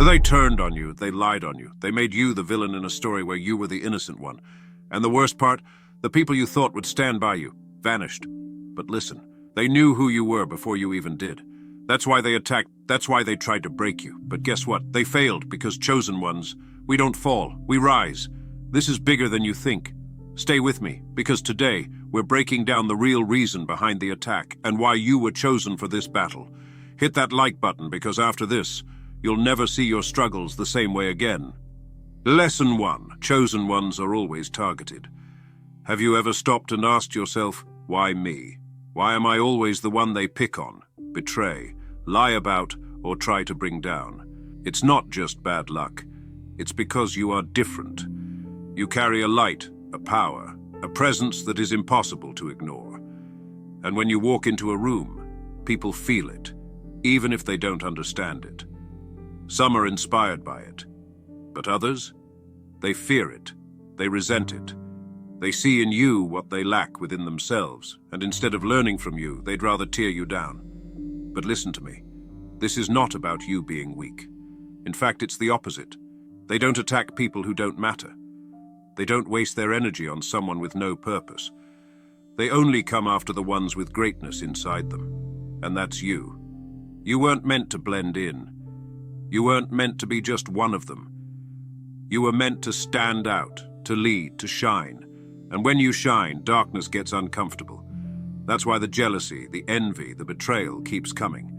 They turned on you, they lied on you, they made you the villain in a story where you were the innocent one. And the worst part, the people you thought would stand by you vanished. But listen, they knew who you were before you even did. That's why they attacked, that's why they tried to break you. But guess what? They failed because chosen ones, we don't fall, we rise. This is bigger than you think. Stay with me, because today we're breaking down the real reason behind the attack and why you were chosen for this battle. Hit that like button, because after this, you'll never see your struggles the same way again. Lesson 1. Chosen ones are always targeted. Have you ever stopped and asked yourself, why me? Why am I always the one they pick on, betray, lie about, or try to bring down? It's not just bad luck. It's because you are different. You carry a light, a power, a presence that is impossible to ignore. And when you walk into a room, people feel it, even if they don't understand it. Some are inspired by it, but others, they fear it, they resent it. They see in you what they lack within themselves, and instead of learning from you, they'd rather tear you down. But listen to me, this is not about you being weak. In fact, it's the opposite. They don't attack people who don't matter. They don't waste their energy on someone with no purpose. They only come after the ones with greatness inside them, and that's you. You weren't meant to blend in. You weren't meant to be just one of them. You were meant to stand out, to lead, to shine. And when you shine, darkness gets uncomfortable. That's why the jealousy, the envy, the betrayal keeps coming.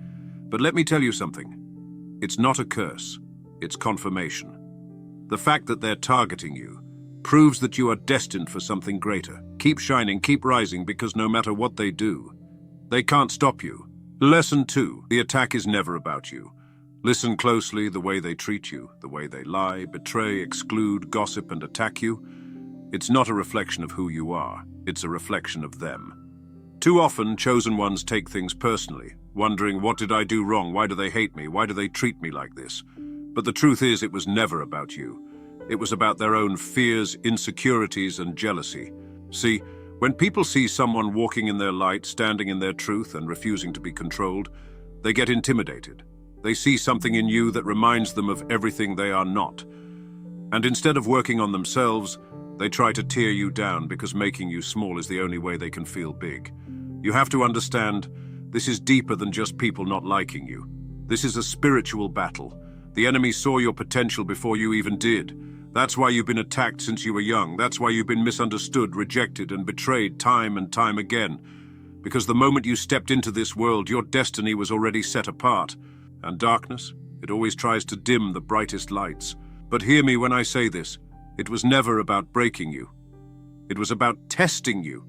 But let me tell you something. It's not a curse. It's confirmation. The fact that they're targeting you proves that you are destined for something greater. Keep shining, keep rising, because no matter what they do, they can't stop you. Lesson 2. The attack is never about you. Listen closely, the way they treat you, the way they lie, betray, exclude, gossip, and attack you. It's not a reflection of who you are. It's a reflection of them. Too often, chosen ones take things personally, wondering, what did I do wrong? Why do they hate me? Why do they treat me like this? But the truth is, it was never about you. It was about their own fears, insecurities, and jealousy. See, when people see someone walking in their light, standing in their truth, and refusing to be controlled, they get intimidated. They see something in you that reminds them of everything they are not. And instead of working on themselves, they try to tear you down because making you small is the only way they can feel big. You have to understand, this is deeper than just people not liking you. This is a spiritual battle. The enemy saw your potential before you even did. That's why you've been attacked since you were young. That's why you've been misunderstood, rejected, and betrayed time and time again. Because the moment you stepped into this world, your destiny was already set apart. And darkness, it always tries to dim the brightest lights. But hear me when I say this. It was never about breaking you. It was about testing you.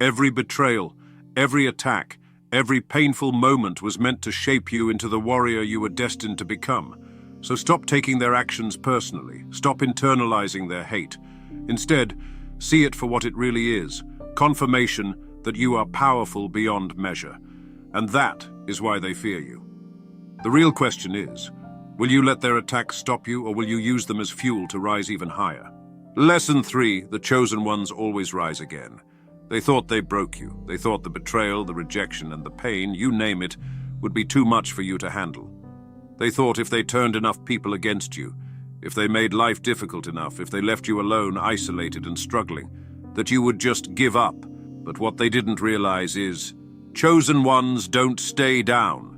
Every betrayal, every attack, every painful moment was meant to shape you into the warrior you were destined to become. So stop taking their actions personally. Stop internalizing their hate. Instead, see it for what it really is. Confirmation that you are powerful beyond measure. And that is why they fear you. The real question is, will you let their attacks stop you, or will you use them as fuel to rise even higher? Lesson 3, the chosen ones always rise again. They thought they broke you. They thought the betrayal, the rejection, and the pain, you name it, would be too much for you to handle. They thought if they turned enough people against you, if they made life difficult enough, if they left you alone, isolated and struggling, that you would just give up. But what they didn't realize is, chosen ones don't stay down.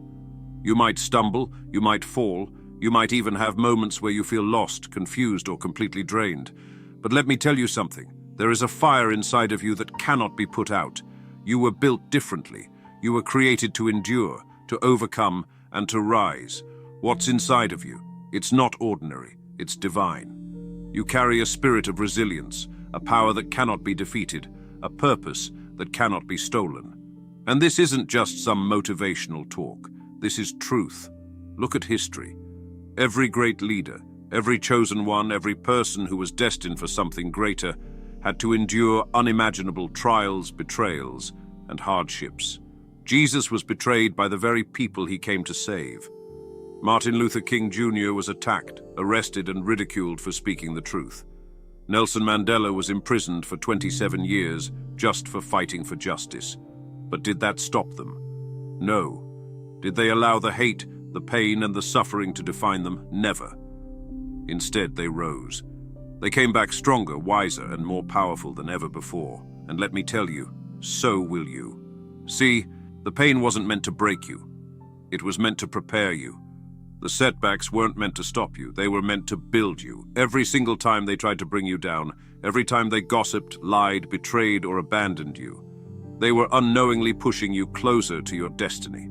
You might stumble, you might fall, you might even have moments where you feel lost, confused, or completely drained. But let me tell you something. There is a fire inside of you that cannot be put out. You were built differently. You were created to endure, to overcome, and to rise. What's inside of you? It's not ordinary, it's divine. You carry a spirit of resilience, a power that cannot be defeated, a purpose that cannot be stolen. And this isn't just some motivational talk. This is truth. Look at history. Every great leader, every chosen one, every person who was destined for something greater had to endure unimaginable trials, betrayals, and hardships. Jesus was betrayed by the very people he came to save. Martin Luther King Jr. was attacked, arrested, and ridiculed for speaking the truth. Nelson Mandela was imprisoned for 27 years just for fighting for justice. But did that stop them? No. Did they allow the hate, the pain and the suffering to define them? Never. Instead, they rose. They came back stronger, wiser, and more powerful than ever before. And let me tell you, so will you. See, the pain wasn't meant to break you. It was meant to prepare you. The setbacks weren't meant to stop you. They were meant to build you. Every single time they tried to bring you down, every time they gossiped, lied, betrayed, or abandoned you, they were unknowingly pushing you closer to your destiny.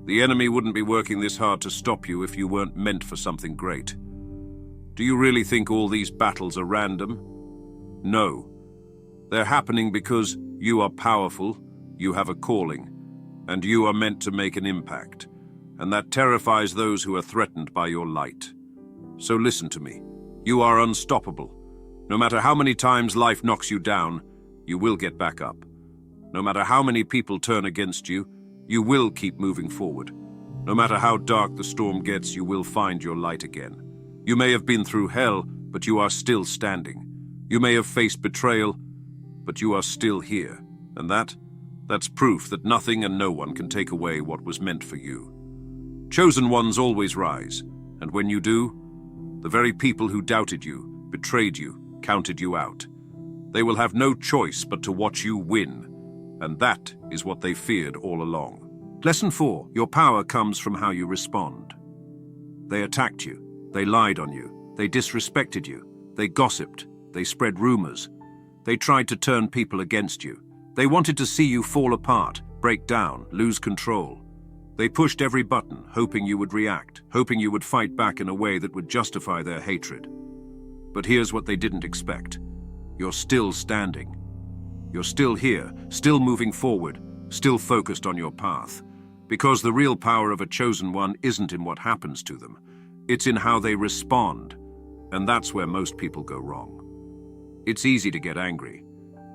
The enemy wouldn't be working this hard to stop you if you weren't meant for something great. Do you really think all these battles are random? No. They're happening because you are powerful, you have a calling, and you are meant to make an impact. And that terrifies those who are threatened by your light. So listen to me. You are unstoppable. No matter how many times life knocks you down, you will get back up. No matter how many people turn against you, you will keep moving forward. No matter how dark the storm gets, you will find your light again. You may have been through hell, but you are still standing. You may have faced betrayal, but you are still here. And that's proof that nothing and no one can take away what was meant for you. Chosen ones always rise, and when you do, the very people who doubted you, betrayed you, counted you out, they will have no choice but to watch you win, and that is what they feared all along. Lesson 4. Your power comes from how you respond. They attacked you, they lied on you, they disrespected you, they gossiped, they spread rumors, they tried to turn people against you. They wanted to see you fall apart, break down, lose control. They pushed every button, hoping you would react, hoping you would fight back in a way that would justify their hatred. But here's what they didn't expect. You're still standing. You're still here, still moving forward, still focused on your path. Because the real power of a chosen one isn't in what happens to them. It's in how they respond. And that's where most people go wrong. It's easy to get angry.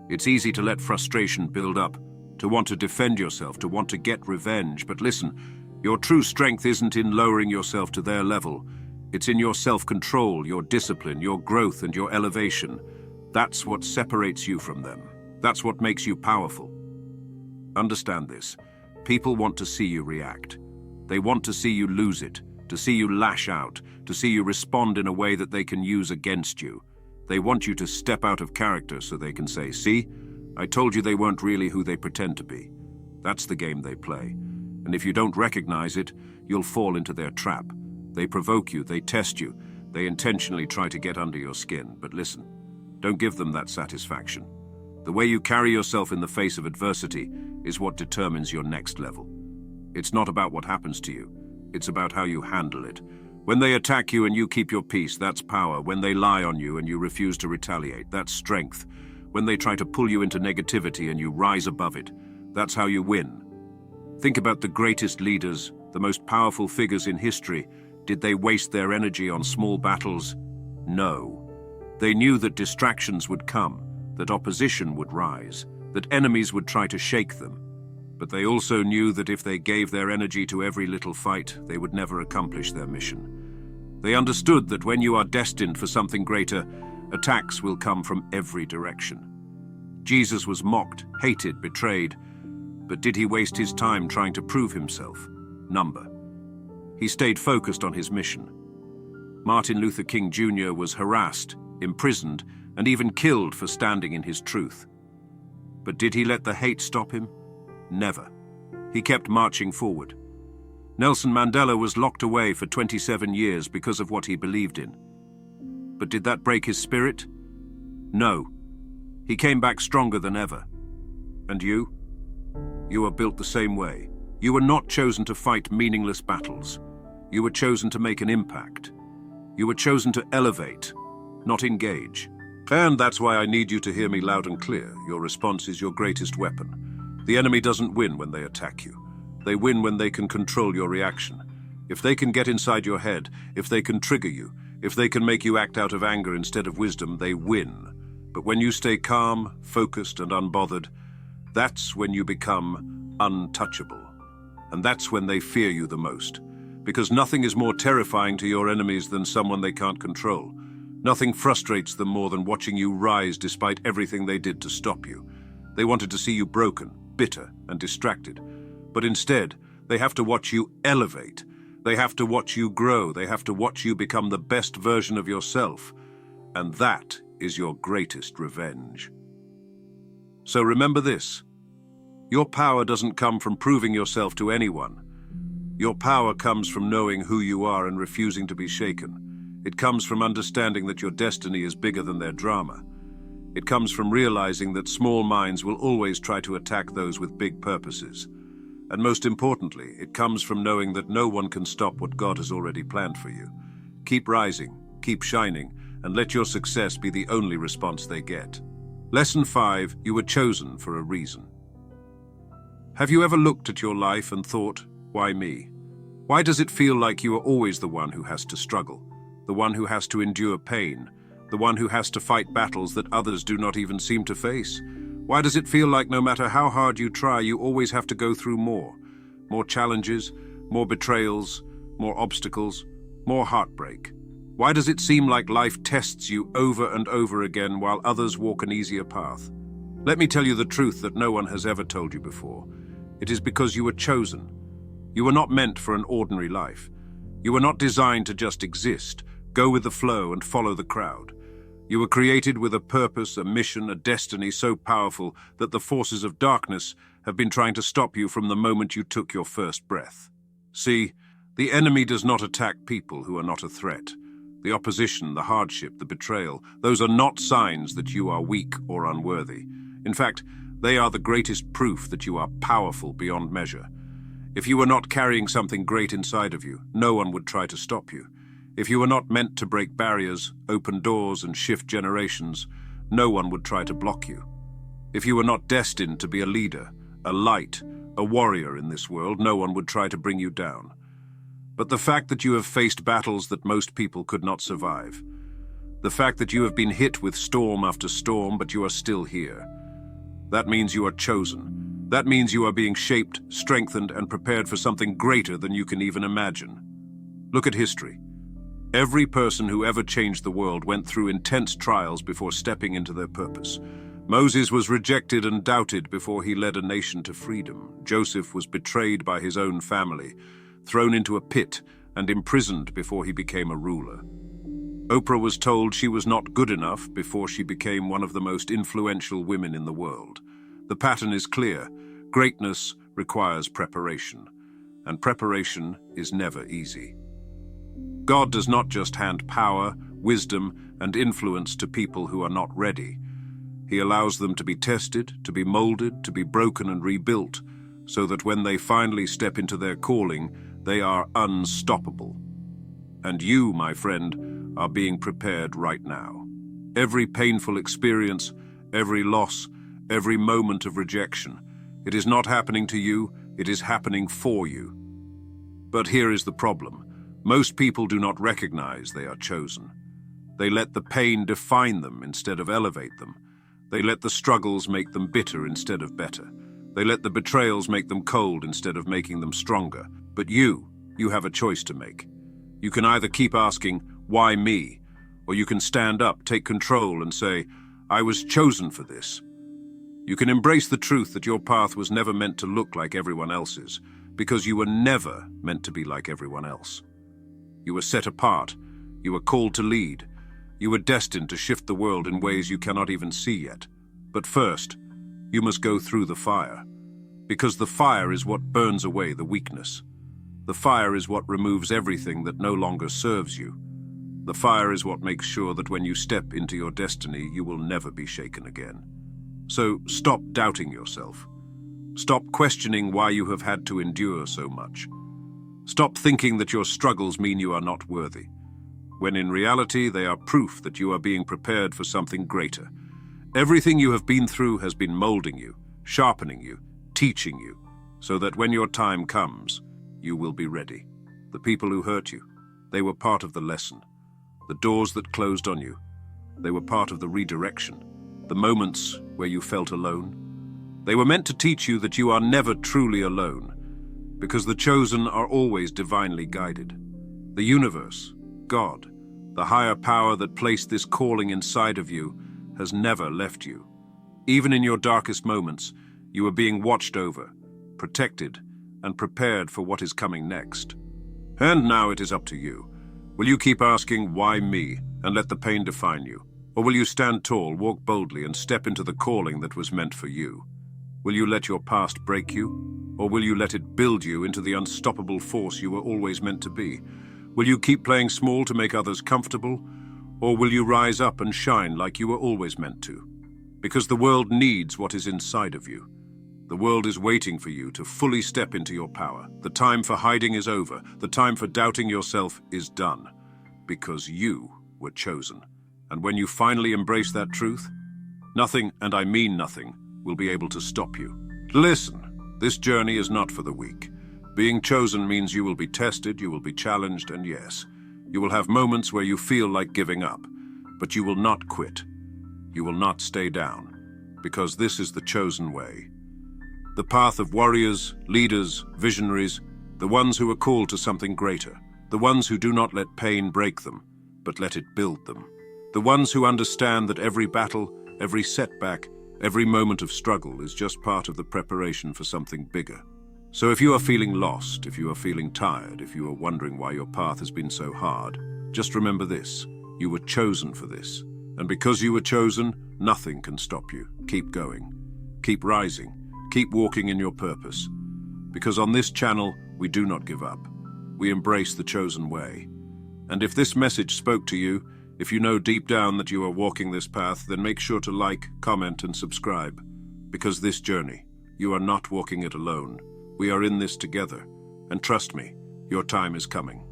It's easy to let frustration build up, to want to defend yourself, to want to get revenge. But listen, your true strength isn't in lowering yourself to their level. It's in your self-control, your discipline, your growth, and your elevation. That's what separates you from them. That's what makes you powerful. Understand this. People want to see you react. They want to see you lose it, to see you lash out, to see you respond in a way that they can use against you. They want you to step out of character so they can say, "See? I told you they weren't really who they pretend to be." That's the game they play. And if you don't recognize it, you'll fall into their trap. They provoke you, they test you, they intentionally try to get under your skin. But listen, don't give them that satisfaction. The way you carry yourself in the face of adversity is what determines your next level. It's not about what happens to you, it's about how you handle it. When they attack you and you keep your peace, that's power. When they lie on you and you refuse to retaliate, that's strength. When they try to pull you into negativity and you rise above it, that's how you win. Think about the greatest leaders, the most powerful figures in history. Did they waste their energy on small battles? No. They knew that distractions would come, that opposition would rise, that enemies would try to shake them. But they also knew that if they gave their energy to every little fight, they would never accomplish their mission. They understood that when you are destined for something greater, attacks will come from every direction. Jesus was mocked, hated, betrayed, but did he waste his time trying to prove himself? Number. He stayed focused on his mission. Martin Luther King Jr. was harassed, imprisoned, and even killed for standing in his truth. But did he let the hate stop him? Never. He kept marching forward. Nelson Mandela was locked away for 27 years because of what he believed in. But did that break his spirit? No. He came back stronger than ever. And you? You are built the same way. You were not chosen to fight meaningless battles. You were chosen to make an impact. You were chosen to elevate, not engage. And that's why I need you to hear me loud and clear. Your response is your greatest weapon. The enemy doesn't win when they attack you. They win when they can control your reaction. If they can get inside your head, if they can trigger you, if they can make you act out of anger instead of wisdom, they win. But when you stay calm, focused, and unbothered, that's when you become untouchable. And that's when they fear you the most. Because nothing is more terrifying to your enemies than someone they can't control. Nothing frustrates them more than watching you rise despite everything they did to stop you. They wanted to see you broken, bitter, and distracted. But instead, they have to watch you elevate. They have to watch you grow. They have to watch you become the best version of yourself. And that is your greatest revenge. So remember this. Your power doesn't come from proving yourself to anyone. Your power comes from knowing who you are and refusing to be shaken. It comes from understanding that your destiny is bigger than their drama. It comes from realizing that small minds will always try to attack those with big purposes. And most importantly, it comes from knowing that no one can stop what God has already planned for you. Keep rising, keep shining, and let your success be the only response they get. Lesson 5, you were chosen for a reason. Have you ever looked at your life and thought, why me? Why does it feel like you are always the one who has to struggle, the one who has to endure pain, the one who has to fight battles that others do not even seem to face? Why does it feel like no matter how hard you try, you always have to go through more challenges, more betrayals, more obstacles, more heartbreak? Why does it seem like life tests you over and over again while others walk an easier path? Let me tell you the truth that no one has ever told you before. It is because you were chosen. You were not meant for an ordinary life. You were not designed to just exist, go with the flow and follow the crowd. You were created with a purpose, a mission, a destiny so powerful that the forces of darkness have been trying to stop you from the moment you took your first breath. See, the enemy does not attack people who are not a threat. The opposition, the hardship, the betrayal, those are not signs that you are weak or unworthy. In fact, they are the greatest proof that you are powerful beyond measure. If you were not carrying something great inside of you, no one would try to stop you. If you were not meant to break barriers, open doors, and shift generations, no one would try to block you. If you were not destined to be a leader, a light, a warrior in this world, no one would try to bring you down. But the fact that you have faced battles that most people could not survive, the fact that you have been hit with storm after storm, but you are still here, that means you are chosen. That means you are being shaped, strengthened, and prepared for something greater than you can even imagine. Look at history. Every person who ever changed the world went through intense trials before stepping into their purpose. Moses was rejected and doubted before he led a nation to freedom. Joseph was betrayed by his own family, thrown into a pit, and imprisoned before he became a ruler. Oprah was told she was not good enough before she became one of the most influential women in the world. The pattern is clear. Greatness requires preparation, and preparation is never easy. God does not just hand power, wisdom, and influence to people who are not ready. He allows them to be tested, to be molded, to be broken and rebuilt, so that when they finally step into their calling, they are unstoppable. And you, my friend, are being prepared right now. Every painful experience, every loss, every moment of rejection, it is not happening to you, it is happening for you. But here is the problem. Most people do not recognize they are chosen. They let the pain define them instead of elevate them. They let the struggles make them bitter instead of better. They let the betrayals make them cold instead of making them stronger. But you have a choice to make. You can either keep asking, why me? Or you can stand up, take control, and say, I was chosen for this. You can embrace the truth that your path was never meant to look like everyone else's, because you were never meant to be like everyone else. You were set apart. You were called to lead. You were destined to shift the world in ways you cannot even see yet. But first, you must go through the fire. Because the fire is what burns away the weakness. The fire is what removes everything that no longer serves you. The fire is what makes sure that when you step into your destiny, you will never be shaken again. So stop doubting yourself. Stop questioning why you have had to endure so much. Stop thinking that your struggles mean you are not worthy, when in reality they are proof that you are being prepared for something greater. Everything you have been through has been molding you, sharpening you, teaching you, so that when your time comes, you will be ready. The people who hurt you, they were part of the lesson. The doors that closed on you, they were part of the redirection. The moments where you felt alone, they were meant to teach you that you are never truly alone, because the chosen are always divinely guided. The universe, God, the higher power that placed this calling inside of you, has never left you. Even in your darkest moments, you are being watched over, protected, and prepared for what is coming next. And now it is up to you. Will you keep asking, why me, and let the pain define you? Or will you stand tall, walk boldly, and step into the calling that was meant for you? Will you let your past break you? Or will you let it build you into the unstoppable force you were always meant to be? Will you keep playing small to make others comfortable? Or will you rise up and shine like you were always meant to? Because the world needs what is inside of you. The world is waiting for you to fully step into your power. The time for hiding is over. The time for doubting yourself is done. Because you were chosen. And when you finally embrace that truth, nothing, and I mean nothing, will be able to stop you. Listen, this journey is not for the weak. Being chosen means you will be tested, you will be challenged, and yes, you will have moments where you feel like giving up. But you will not quit. You will not stay down. Because this is the chosen way. The path of warriors, leaders, visionaries, the ones who are called to something greater, the ones who do not let pain break them, but let it build them, the ones who understand that every battle, every setback, every moment of struggle is just part of the preparation for something bigger. So if you are feeling lost, if you are feeling tired, if you are wondering why your path has been so hard, just remember this: you were chosen for this. And because you were chosen, nothing can stop you. Keep going. Keep rising. Keep walking in your purpose, because on this channel, we do not give up. We embrace the chosen way. And if this message spoke to you, if you know deep down that you are walking this path, then make sure to like, comment, and subscribe. Because this journey, you are not walking it alone. We are in this together. And trust me, your time is coming.